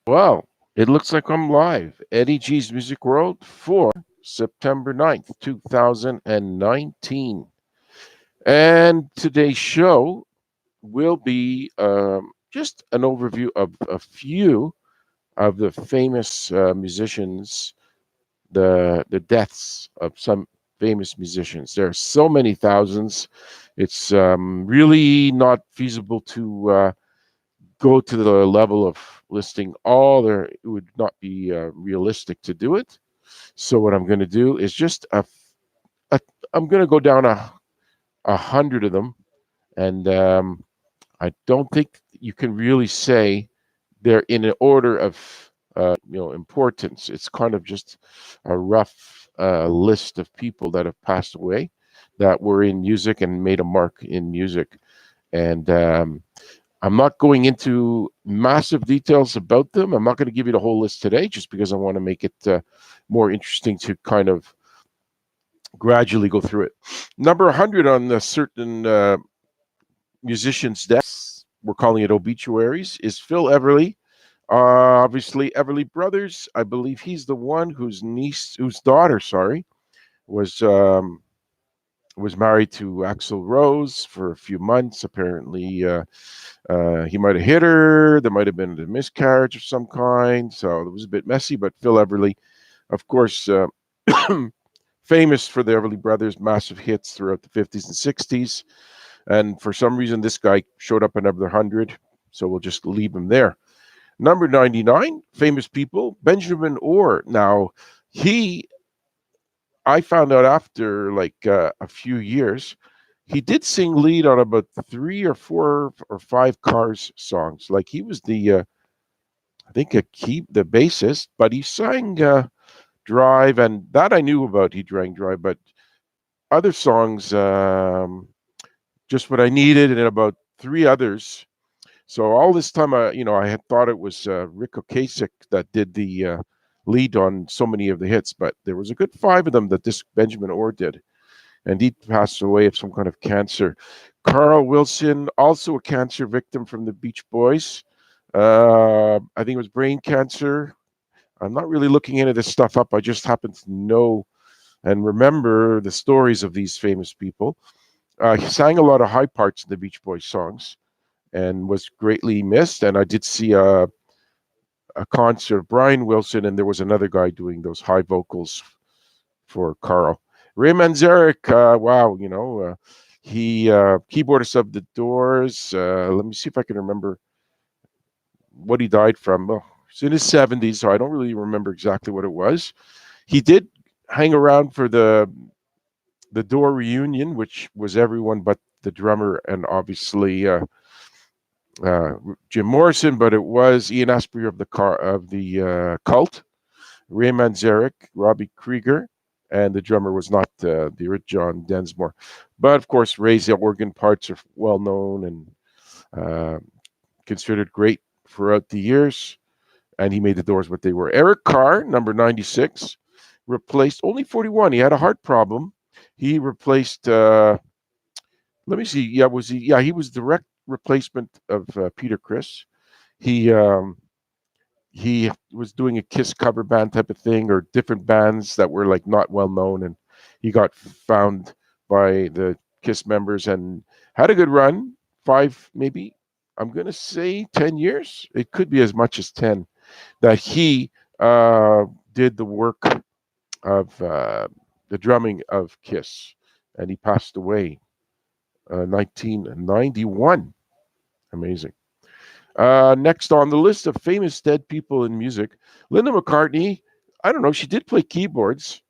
Well, it looks like I'm live. Eddie G's Music World for September 9th, 2019. And today's show will be just an overview of a few of the famous musicians, the deaths of some famous musicians. There are so many thousands. It's really not feasible to go to the level of listing all there. It would not be realistic to do it. So what I'm going to do is just a I'm going to go down a hundred of them, and I don't think you can really say they're in an order of importance. It's kind of just a rough list of people that have passed away that were in music and made a mark in music. And I'm not going into massive details about them. I'm not going to give you the whole list today just because I want to make it more interesting to kind of gradually go through it. Number 100 on the certain musicians' deaths, we're calling it obituaries, is Phil Everly. Obviously, Everly Brothers. I believe he's the one whose daughter, sorry, was was married to Axl Rose for a few months. Apparently, he might have hit her. There might have been a miscarriage of some kind. So it was a bit messy. But Phil Everly, of course, famous for the Everly Brothers, massive hits throughout the 50s and 60s. And for some reason, this guy showed up another 100. So we'll just leave him there. Number 99, famous people, Benjamin Orr. Now, he, I found out after like a few years, he did sing lead on about three or four or five Cars songs. Like he was I think the bassist, but he sang Drive, and that I knew about. He drank Drive, but other songs, just what I needed, and about three others. So all this time, I had thought it was Rick Ocasek that did the lead on so many of the hits, but there was a good five of them that this Benjamin Orr did, and he passed away of some kind of cancer. Carl Wilson, also a cancer victim from the Beach Boys. I think it was brain cancer. I'm not really looking into this stuff up. I just happen to know and remember the stories of these famous people. He sang a lot of high parts in the Beach Boys songs and was greatly missed. And I did see a concert of Brian Wilson, and there was another guy doing those high vocals for Carl. Ray Manzarek, wow, he keyboardist of the Doors. Let me see if I can remember what he died from. Oh, he's in his 70s, so I don't really remember exactly what it was. He did hang around for the Door reunion, which was everyone but the drummer and obviously uh, Jim Morrison, but it was Ian Astbury of the Cult, Ray Manzarek, Robbie Krieger, and the drummer was not the John Densmore. But of course, Ray's organ parts are well known and uh, considered great throughout the years, and he made the Doors what they were. Eric Carr, number 96, replaced only 41. He had a heart problem. He replaced. Let me see. Yeah, was he? Yeah, he was direct replacement of Peter Criss. He he was doing a Kiss cover band type of thing, or different bands that were like not well known, and he got found by the Kiss members and had a good run. Five, maybe. I'm gonna say 10 years. It could be as much as 10. That he did the work of the drumming of Kiss, and he passed away 1991. Amazing. Next on the list of famous dead people in music, Linda McCartney. I don't know. She did play keyboards,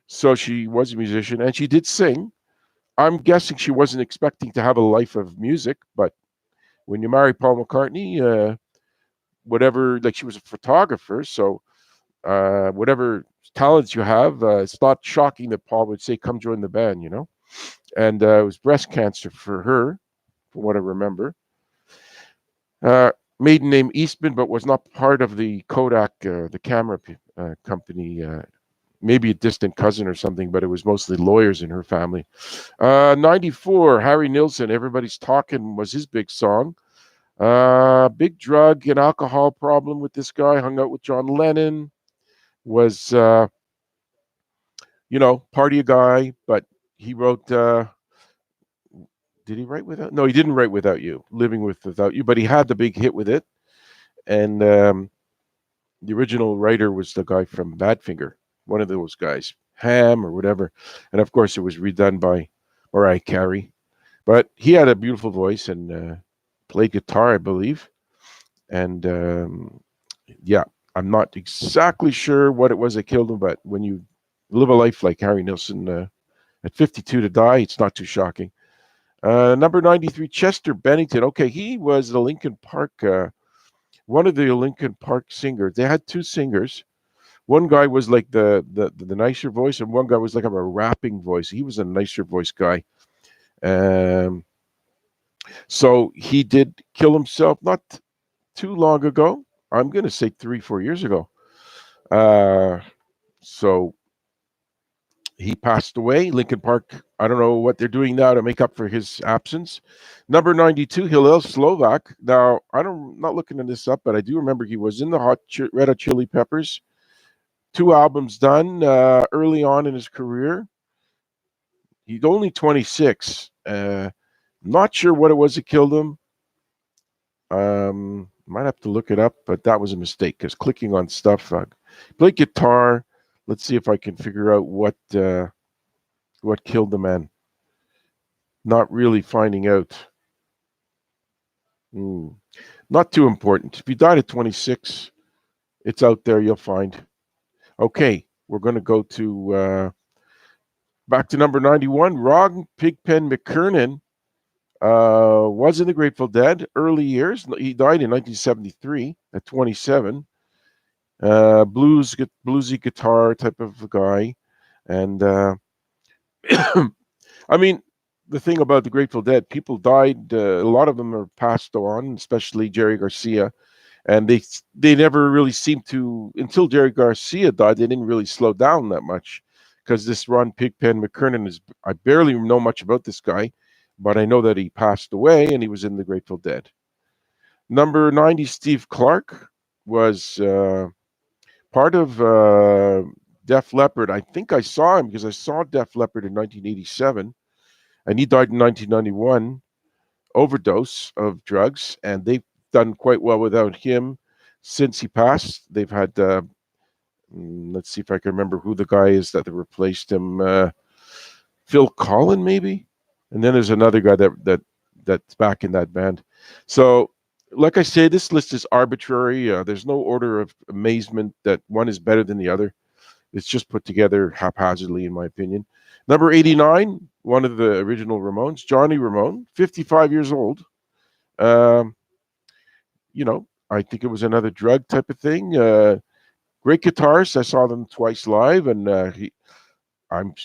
so she was a musician, and she did sing. I'm guessing she wasn't expecting to have a life of music, but when you marry Paul McCartney, whatever, like she was a photographer, so whatever talents you have, it's not shocking that Paul would say, "Come join the band," And it was breast cancer for her, from what I remember. Maiden name Eastman, but was not part of the Kodak, the camera company. Maybe a distant cousin or something, but it was mostly lawyers in her family. 94, Harry Nilsson, Everybody's Talking was his big song. Big drug and alcohol problem with this guy. Hung out with John Lennon. Was party guy, but he wrote. Did he write without? No, he didn't write Without You. Living with Without You, but he had the big hit with it. And the original writer was the guy from Badfinger, one of those guys, Ham or whatever. And of course, it was redone by Mariah Carey. But he had a beautiful voice and played guitar, I believe. And yeah, I'm not exactly sure what it was that killed him, but when you live a life like Harry Nilsson at 52 to die, it's not too shocking. Number 93, Chester Bennington. Okay, he was the Lincoln Park, one of the Lincoln Park singers. They had two singers. One guy was like the nicer voice, and one guy was like a rapping voice. He was a nicer voice guy. Um, so he did kill himself not too long ago. I'm going to say 3, 4 years ago. Uh, so he passed away. Lincoln Park, I don't know what they're doing now to make up for his absence. Number 92, Hillel Slovak. Now, not looking this up, but I do remember he was in the Red Hot Chili Peppers. 2 albums done early on in his career. He's only 26. Not sure what it was that killed him. Might have to look it up, but that was a mistake because clicking on stuff. Play guitar. Let's see if I can figure out what killed the man. Not really finding out. Not too important. If you died at 26, it's out there. You'll find. Okay, we're going to go to back to number 91. Ron Pigpen McKernan was in the Grateful Dead early years. He died in 1973 at 27. Bluesy guitar type of guy, and I mean, the thing about the Grateful Dead, people died. A lot of them are passed on, especially Jerry Garcia, and they never really seemed to until Jerry Garcia died. They didn't really slow down that much because this Ron Pigpen McKernan is. I barely know much about this guy, but I know that he passed away and he was in the Grateful Dead. Number 90, Steve Clark was part of Def Leppard. I think I saw him because I saw Def Leppard in 1987, and he died in 1991, overdose of drugs, and they've done quite well without him since he passed. They've had, let's see if I can remember who the guy is that replaced him. Phil Collin, maybe, and then there's another guy that's back in that band. So, like I say, this list is arbitrary. There's no order of amazement that one is better than the other. It's just put together haphazardly, in my opinion. Number 89, one of the original Ramones, Johnny Ramone, 55 years old. Um, I think it was another drug type of thing. Great guitarist. I saw them twice live, and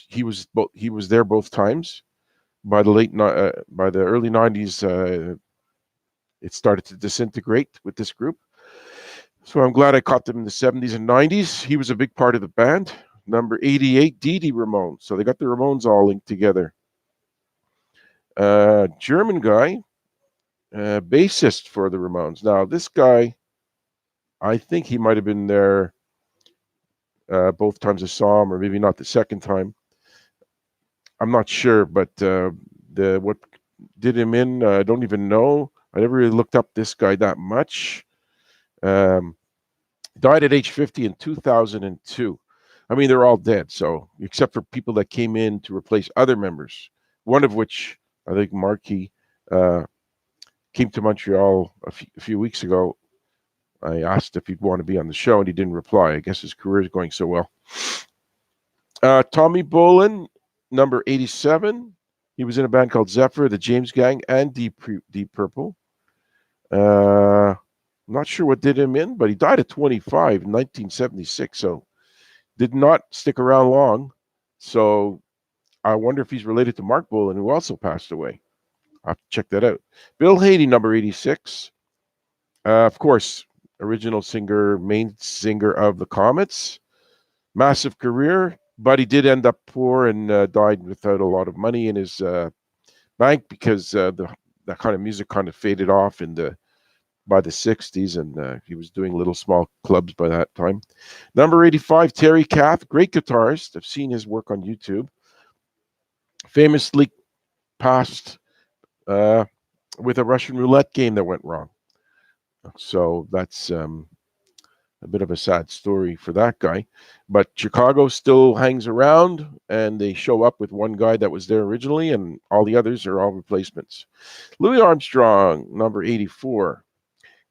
he was there both times. By the early 90s, it started to disintegrate with this group. So I'm glad I caught them in the 70s and 90s. He was a big part of the band. Number 88, Dee Dee Ramone. So they got the Ramones all linked together. German guy, bassist for the Ramones. Now, this guy, I think he might have been there both times I saw him, or maybe not the second time. I'm not sure, but what did him in, I don't even know. I never really looked up this guy that much. Died at age 50 in 2002. I mean, they're all dead, so except for people that came in to replace other members, one of which, I think Markey, came to Montreal a few weeks ago. I asked if he'd want to be on the show, and he didn't reply. I guess his career is going so well. Tommy Bolin, number 87. He was in a band called Zephyr, the James Gang, and Deep Purple. I'm not sure what did him in, but he died at 25 in 1976, so did not stick around long. So I wonder if he's related to Mark Bolan, who also passed away. I'll have to check that out. Bill Haley, number 86. Of course, original singer, main singer of the Comets. Massive career, but he did end up poor and died without a lot of money in his bank because that kind of music kind of faded off in the by the 60s, and he was doing little small clubs by that time. Number 85, Terry Kath, great guitarist. I've seen his work on YouTube. Famously passed uh, with a Russian roulette game that went wrong. So that's a bit of a sad story for that guy. But Chicago still hangs around, and they show up with one guy that was there originally, and all the others are all replacements. Louis Armstrong, number 84,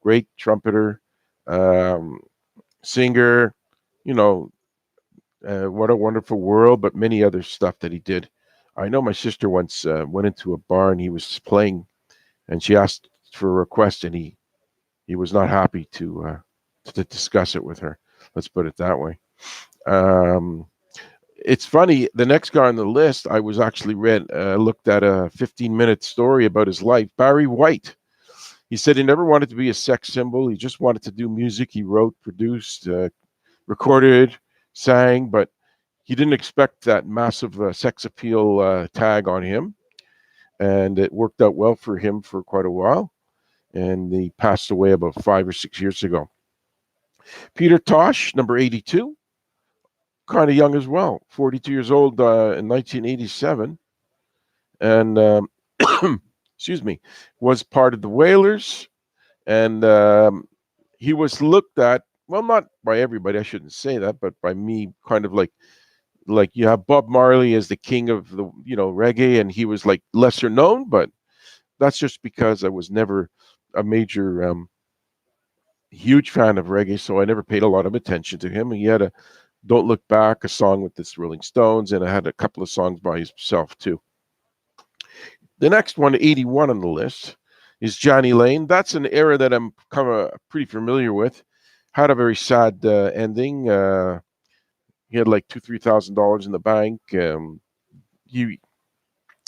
great trumpeter, um, singer, you know, What a Wonderful World, but many other stuff that he did. I know my sister once went into a bar and he was playing, and she asked for a request, and he was not happy to discuss it with her. Let's put it that way. Um, it's funny. The next guy on the list, I was actually looked at a 15-minute story about his life. Barry White. He said he never wanted to be a sex symbol. He just wanted to do music. He wrote, produced, recorded, sang, but he didn't expect that massive sex appeal tag on him. And it worked out well for him for quite a while. And he passed away about 5 or 6 years ago. Peter Tosh, number 82, kind of young as well, 42 years old in 1987. And, excuse me, was part of the Wailers. And he was looked at, well, not by everybody, I shouldn't say that, but by me, kind of like you have Bob Marley as the king of the reggae, and he was like lesser known, but that's just because I was never a major huge fan of reggae, so I never paid a lot of attention to him. He had a Don't Look Back, a song with the Rolling Stones, and I had a couple of songs by himself too. The next one, 81 on the list, is Johnny Lane. That's an era that I'm kind of pretty familiar with. Had a very sad ending. He had like $2,000-3,000 in the bank. He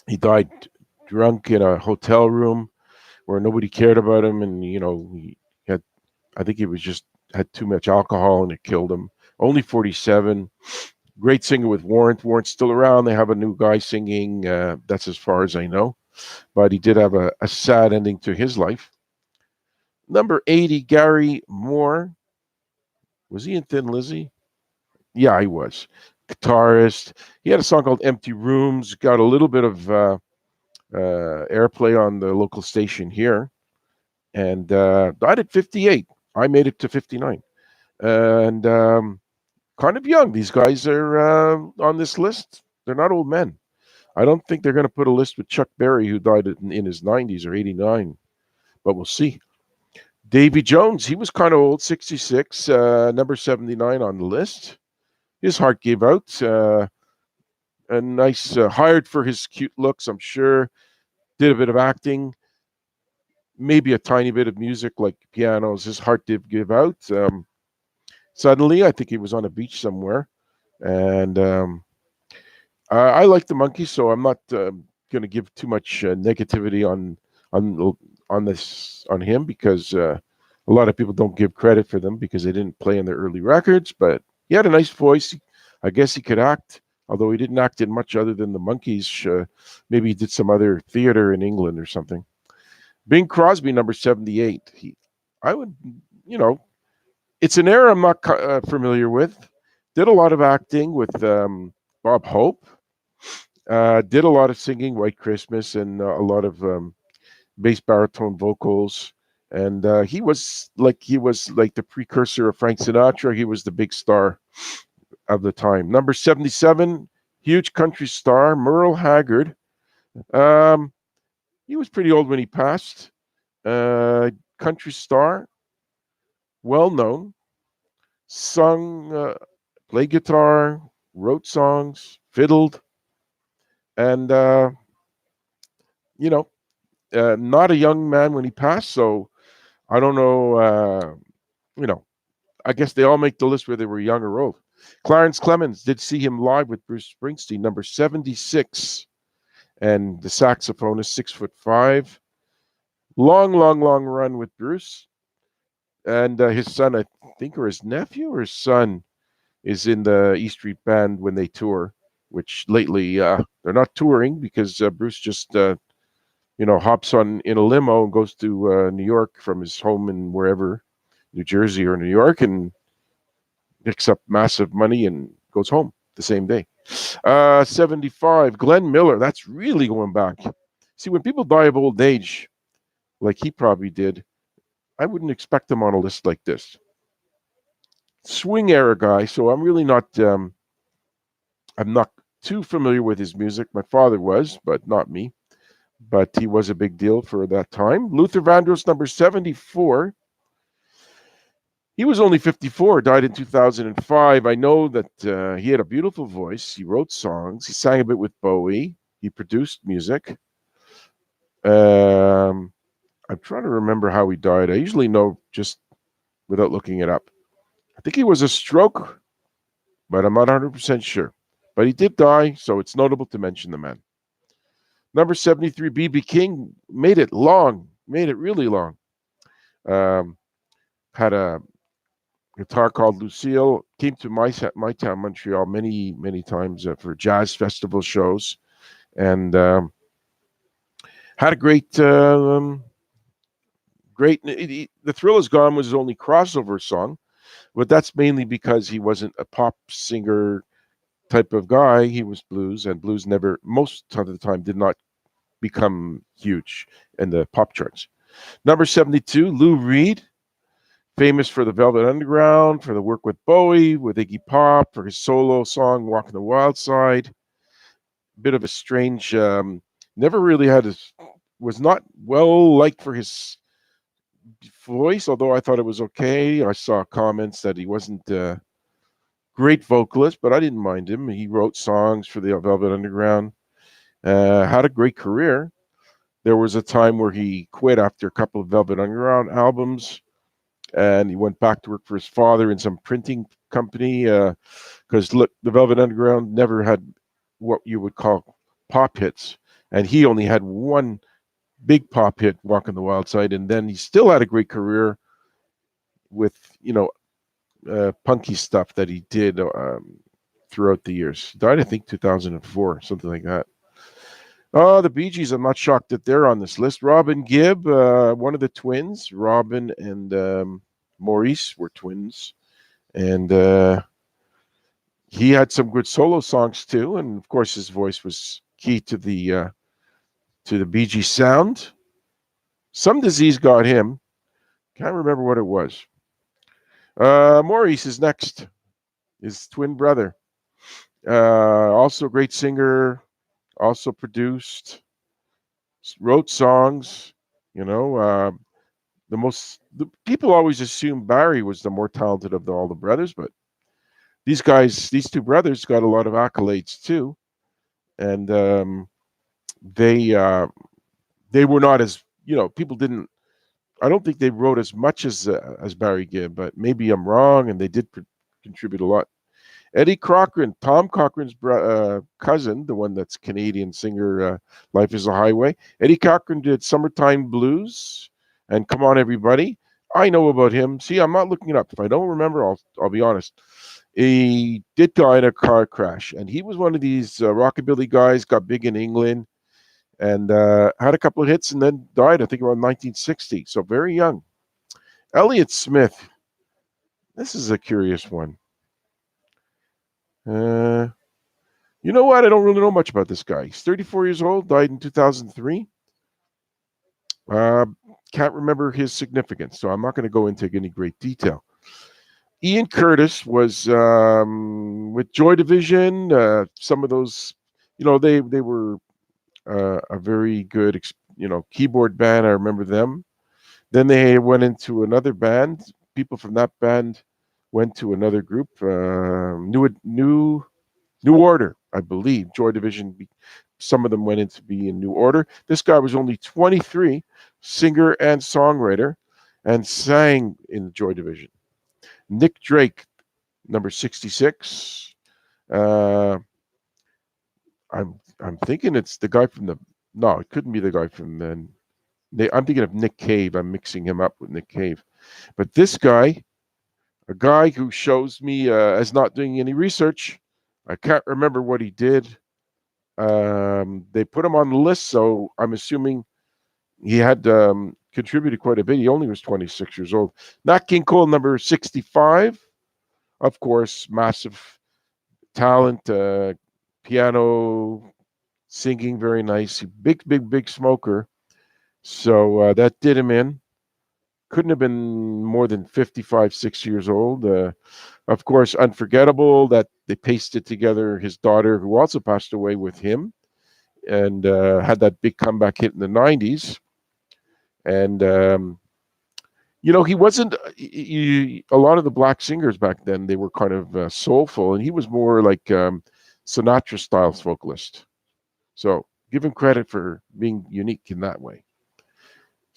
he died drunk in a hotel room where nobody cared about him, and he had, I think he was just had too much alcohol and it killed him. Only 47. Great singer with Warrant. Warrant's still around. They have a new guy singing. That's as far as I know. But he did have a sad ending to his life. Number 80, Gary Moore. Was he in Thin Lizzy? Yeah, he was. Guitarist. He had a song called Empty Rooms. Got a little bit of airplay on the local station here. And died at 58. I made it to 59. And kind of young. These guys are on this list. They're not old men. I don't think they're going to put a list with Chuck Berry, who died in his 90s or 89, but we'll see. Davy Jones, he was kind of old, 66, number 79 on the list. His heart gave out. A nice, hired for his cute looks, I'm sure. Did a bit of acting, maybe a tiny bit of music like pianos. His heart did give out. Suddenly, I think he was on a beach somewhere. And I like the Monkees, so I'm not going to give too much negativity on on him, because a lot of people don't give credit for them because they didn't play in their early records. But he had a nice voice. I guess he could act, although he didn't act in much other than the Monkees. Maybe he did some other theater in England or something. Bing Crosby, number 78. I would, it's an era I'm not familiar with. Did a lot of acting with Bob Hope. Did a lot of singing, White Christmas, and a lot of bass baritone vocals. And he was like the precursor of Frank Sinatra. He was the big star of the time. Number 77, huge country star, Merle Haggard. Um, he was pretty old when he passed. Country star, well known, sung, played guitar, wrote songs, fiddled, and you know, not a young man when he passed. So I don't know. You know, I guess they all make the list whether they were young or old. Clarence Clemens did see him live with Bruce Springsteen, number 76, and the saxophonist, 6'5". Long, long, long run with Bruce, and his son, I think, or his nephew or his son, is in the E Street Band when they tour. Which lately they're not touring because Bruce just hops on in a limo and goes to New York from his home in wherever, New Jersey or New York, and picks up massive money and goes home the same day. 75, Glenn Miller. That's really going back. See, when people die of old age, like he probably did, I wouldn't expect them on a list like this. Swing era guy, so I'm really not. I'm not too familiar with his music. My father was, but not me. But he was a big deal for that time. Luther Vandross, number 74. He was only 54, died in 2005. I know that he had a beautiful voice. He wrote songs. He sang a bit with Bowie. He produced music. Um, I'm trying to remember how he died. I usually know just without looking it up. I think it was a stroke, but I'm not 100% sure. But he did die, so it's notable to mention the man. Number 73, B.B. King, made it long, made it really long. Um, had a guitar called Lucille, came to my town, Montreal, many times for jazz festival shows, and had a great. The Thrill Is Gone was his only crossover song, but that's mainly because he wasn't a pop singer type of guy. He was blues, and blues never, most of the time, did not become huge in the pop charts. Number 72, Lou Reed, famous for the Velvet Underground, for the work with Bowie, with Iggy Pop, for his solo song "Walking the Wild Side." Bit of a strange, never really had his, was not well liked for his voice, although I thought it was okay. I saw comments that he wasn't a great vocalist, but I didn't mind him. He wrote songs for the Velvet Underground, had a great career. There was a time where he quit after a couple of Velvet Underground albums, and he went back to work for his father in some printing company. Because look, the Velvet Underground never had what you would call pop hits, and he only had one big pop hit, "Walking the Wild Side," and then he still had a great career with punky stuff that he did throughout the years. He died, I think, 2004, something like that. Oh, the Bee Gees, I'm not shocked that they're on this list. Robin Gibb, one of the twins. Robin and Maurice were twins. And he had some good solo songs too. And of course, his voice was key to the Bee Gees sound. Some disease got him. Can't remember what it was. Maurice is next. His twin brother. Also a great singer. Also produced. Wrote songs. You know, the people always assume Barry was the more talented of all the brothers, but these two brothers, got a lot of accolades too, and they were not as people didn't. I don't think they wrote as much as Barry Gibb, but maybe I'm wrong, and they did contribute a lot. Eddie Cochran, Tom Cochran's cousin, the one that's Canadian singer, Life is a Highway. Eddie Cochran did Summertime Blues and Come On Everybody. I know about him. See, I'm not looking it up. If I don't remember, I'll be honest. He did die in a car crash, and he was one of these rockabilly guys, got big in England, and had a couple of hits and then died, I think, around 1960. So very young. Elliott Smith. This is a curious one. Uh, You know what? I don't really know much about this guy. He's 34 years old, died in 2003. Uh, can't remember his significance, so I'm not going to go into any great detail. Ian Curtis was with Joy Division. Some of those, they were a very good, keyboard band. I remember them. Then they went into another band. People from that band went to another group, New Order, I believe. Joy Division, some of them went into be in New Order. This guy was only 23, singer and songwriter, and sang in Joy Division. Nick Drake, number 66. Uh, I'm thinking it's the guy from the. No, it couldn't be the guy from the. I'm thinking of Nick Cave. I'm mixing him up with Nick Cave. But this guy, a guy who shows me as not doing any research, I can't remember what he did. They put him on the list, so I'm assuming he had contributed quite a bit. He only was 26 years old. Nat King Cole, number 65, of course, massive talent, piano, singing, very nice. Big smoker. So that did him in. Couldn't have been more than 55, 6 years old. Of course, unforgettable that they pasted together his daughter, who also passed away with him, and had that big comeback hit in the 90s. And he wasn't. A lot of the black singers back then, they were kind of soulful, and he was more like Sinatra style vocalist. So give him credit for being unique in that way.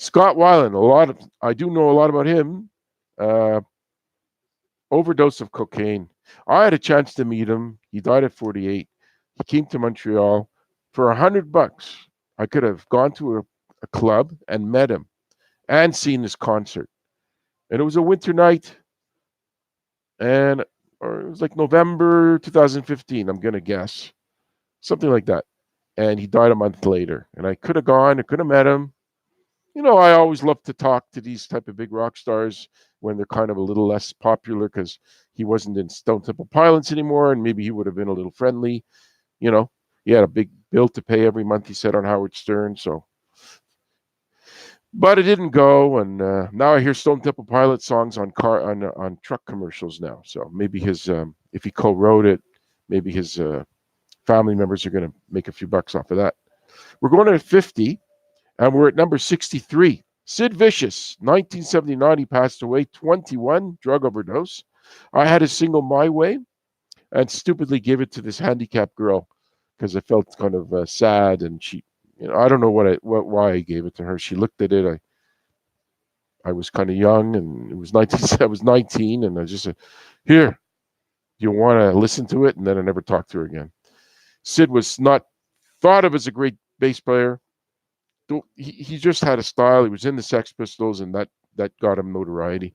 Scott Weiland, I do know a lot about him. Uh, Overdose of cocaine. I had a chance to meet him. He died at 48. He came to Montreal for $100. I could have gone to a club and met him and seen his concert. And it was a winter night, and or it was like November 2015. I'm gonna guess something like that. And he died a month later. And I could have gone. I could have met him. I always love to talk to these type of big rock stars when they're kind of a little less popular because he wasn't in Stone Temple Pilots anymore, and maybe he would have been a little friendly. You know, he had a big bill to pay every month. He said on Howard Stern, so. But it didn't go, and now I hear Stone Temple Pilot songs on truck commercials now. So maybe if he co-wrote it, maybe his family members are going to make a few bucks off of that. We're going to 50. And we're at number 63. Sid Vicious, 1979, he passed away, 21, drug overdose. I had a single My Way and stupidly gave it to this handicapped girl because I felt kind of sad. And she, I don't know why I gave it to her. She looked at it. I was kind of young, and it was 19, I was 19, and I just said, here, you want to listen to it? And then I never talked to her again. Sid was not thought of as a great bass player. He just had a style. He was in the Sex Pistols, and that got him notoriety.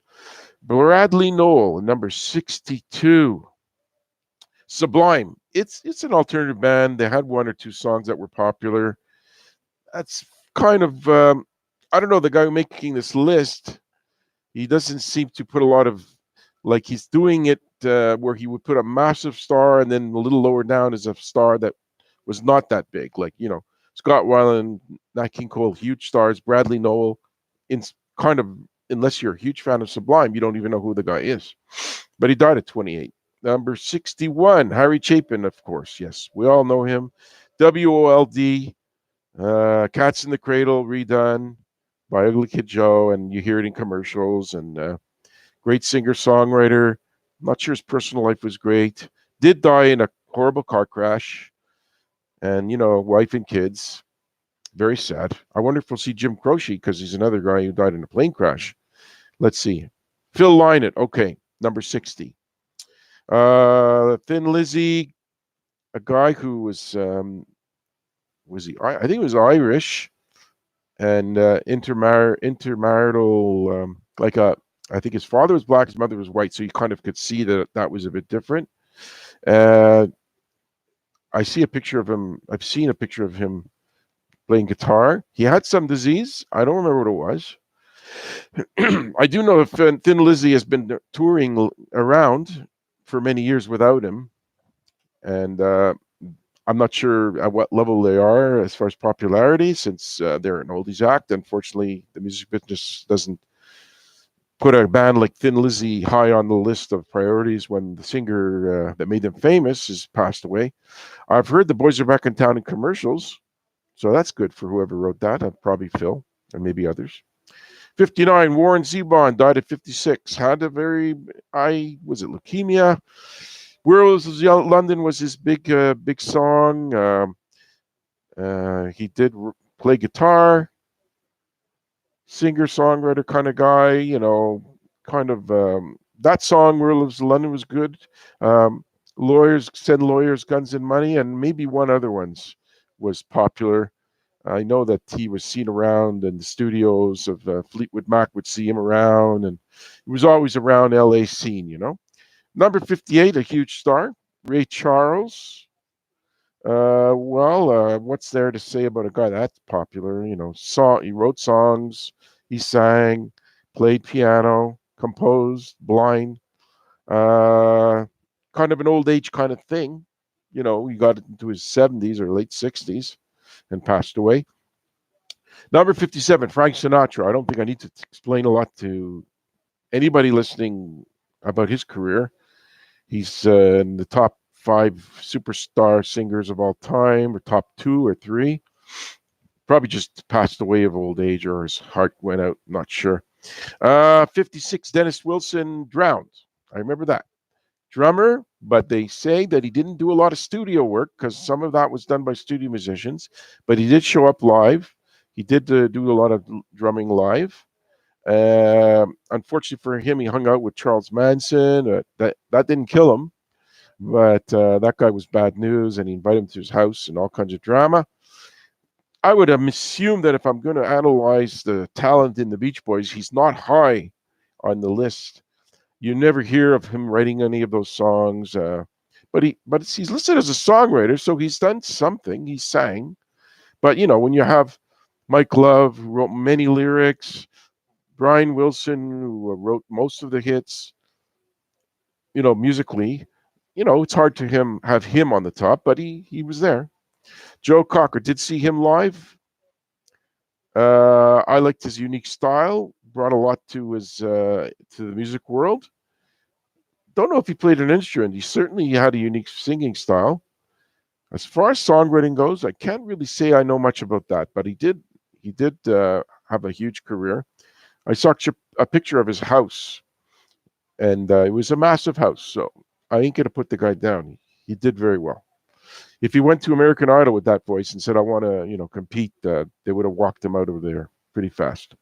Bradley Nowell, number 62. Sublime. It's an alternative band. They had one or two songs that were popular. That's kind of I don't know, the guy making this list. He doesn't seem to put a lot of, like, he's doing it where he would put a massive star and then a little lower down is a star that was not that big. Like, Scott Weiland, Nat King Cole, huge stars. Bradley Nowell, in kind of, unless you're a huge fan of Sublime, you don't even know who the guy is. But he died at 28. Number 61, Harry Chapin, of course. Yes, we all know him. WOLD, Cats in the Cradle, redone by Ugly Kid Joe, and you hear it in commercials. And great singer-songwriter. I'm not sure his personal life was great. Did die in a horrible car crash. And, wife and kids. Very sad. I wonder if we'll see Jim Croce because he's another guy who died in a plane crash. Let's see. Phil Lynott. Okay, number 60. Thin Lizzy, a guy who was he? I think he was Irish and intermarital. I think his father was black, his mother was white, so you kind of could see that was a bit different. Uh, I see a picture of him. I've seen a picture of him playing guitar. He had some disease. I don't remember what it was. I do know that Thin Lizzy has been touring around for many years without him, and I'm not sure at what level they are as far as popularity, since they're an oldies act. Unfortunately, the music business doesn't put a band like Thin Lizzy high on the list of priorities when the singer that made them famous has passed away. I've heard the boys are back in town in commercials, so that's good for whoever wrote that. Probably Phil and maybe others. 59, Warren Zevon died at 56. Had a was it leukemia? World's London was his big song. He did play guitar, singer songwriter kind of guy. Kind of that song World's London was good. Lawyers, Guns and Money, and maybe one other ones was popular. I know that he was seen around in the studios of Fleetwood Mac would see him around, and he was always around LA scene. Number 58, a huge star, Ray Charles. What's there to say about a guy that's popular? He wrote songs, he sang, played piano, composed, blind, uh, kind of an old age kind of thing. He got into his 70s or late 60s and passed away. Number 57, Frank Sinatra. I don't think I need to explain a lot to anybody listening about his career. He's in the top five superstar singers of all time, or top two or three. Probably just passed away of old age or his heart went out. Not sure. 56, Dennis Wilson drowned. I remember that. Drummer, but they say that he didn't do a lot of studio work because some of that was done by studio musicians, but he did show up live. He did do a lot of drumming live. Unfortunately for him, he hung out with Charles Manson. That didn't kill him, but that guy was bad news, and he invited him to his house and all kinds of drama. I would assume that if I'm going to analyze the talent in the Beach Boys, he's not high on the list. You never hear of him writing any of those songs, but he's listed as a songwriter, so he's done something. He sang, but when you have Mike Love, who wrote many lyrics, Brian Wilson, who wrote most of the hits, musically, it's hard to have him on the top, but he was there. Joe Cocker, did see him live. I liked his unique style. Brought a lot to the music world. Don't know if he played an instrument. He certainly had a unique singing style. As far as songwriting goes, I can't really say I know much about that, but he did have a huge career. I saw a picture of his house, and it was a massive house. So I ain't gonna put the guy down. He did very well. If he went to American Idol with that voice and said, "I want to, compete," they would have walked him out of there pretty fast.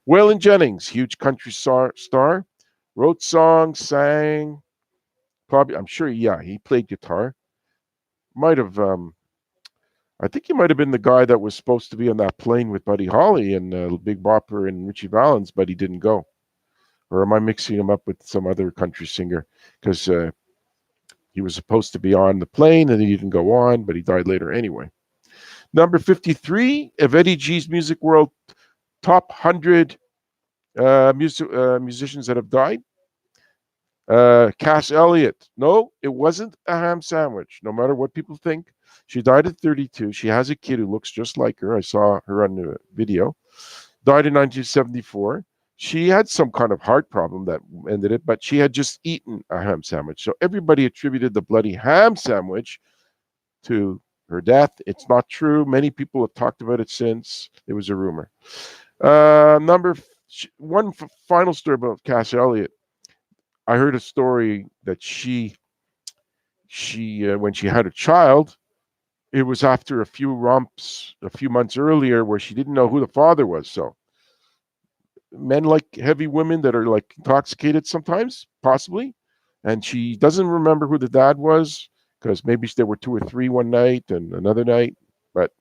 Waylon Jennings, huge country star, wrote songs, sang. Probably, I'm sure, yeah, he played guitar. Might have, I think he might have been the guy that was supposed to be on that plane with Buddy Holly and Big Bopper and Richie Valens, but he didn't go. Or am I mixing him up with some other country singer? Because he was supposed to be on the plane and he didn't go on, but he died later anyway. Number 53 of Eddie G's Music World top 100 musicians that have died. Cass Elliot. No, it wasn't a ham sandwich. No matter what people think, she died at 32. She has a kid who looks just like her. I saw her on the video. Died in 1974. She had some kind of heart problem that ended it, but she had just eaten a ham sandwich. So everybody attributed the bloody ham sandwich to her death. It's not true. Many people have talked about it since. It was a rumor. Number one final story about Cass Elliot. I heard a story that she when she had a child, it was after a few romps a few months earlier where she didn't know who the father was. So men like heavy women that are like intoxicated sometimes, possibly, and she doesn't remember who the dad was because maybe there were two or three one night and another night, but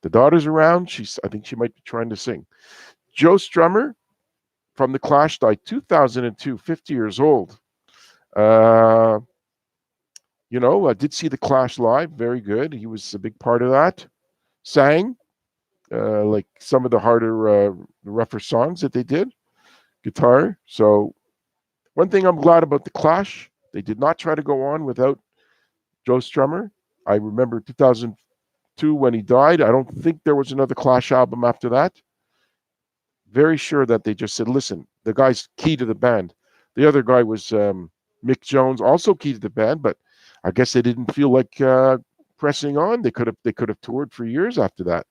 the daughter's around. I think she might be trying to sing. Joe Strummer from the Clash died 2002, 50 years old. Uh, I did see the Clash live. Very good. He was a big part of that. Sang like some of the harder, rougher songs that they did. Guitar. So one thing I'm glad about the Clash, they did not try to go on without Joe Strummer. I remember 2002 when he died. I don't think there was another Clash album after that. Very sure that they just said, "Listen, the guy's key to the band." The other guy was Mick Jones, also key to the band, but I guess they didn't feel like pressing on. They could have toured for years after that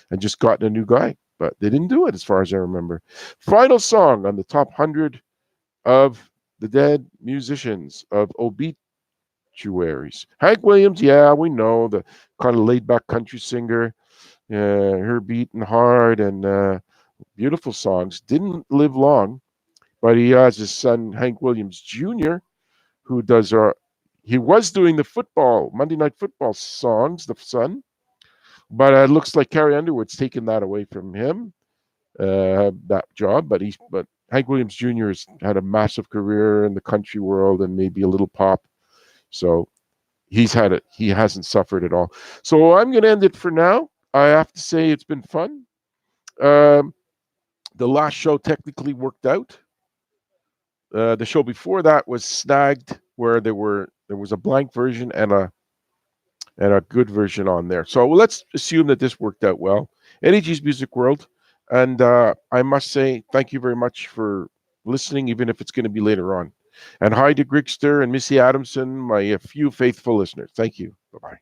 and just gotten a new guy, but they didn't do it, as far as I remember. Final song on the top 100 of the dead musicians of Obeatuaries. Hank Williams, yeah, we know, the kind of laid back country singer, her beating hard and beautiful songs. Didn't live long, but he has his son Hank Williams Jr., who does he was doing the football Monday Night Football songs, the son, but it looks like Carrie Underwood's taken that away from him, that job. But Hank Williams Jr. has had a massive career in the country world and maybe a little pop. So he hasn't suffered at all. So I'm going to end it for now. I have to say it's been fun. Um, the last show technically worked out. The show before that was snagged, where there was a blank version and a good version on there. So let's assume that this worked out well. NEG's Music World, and I must say thank you very much for listening, even if it's going to be later on. And hi to Grigster and Missy Adamson, my few faithful listeners. Thank you. Bye bye.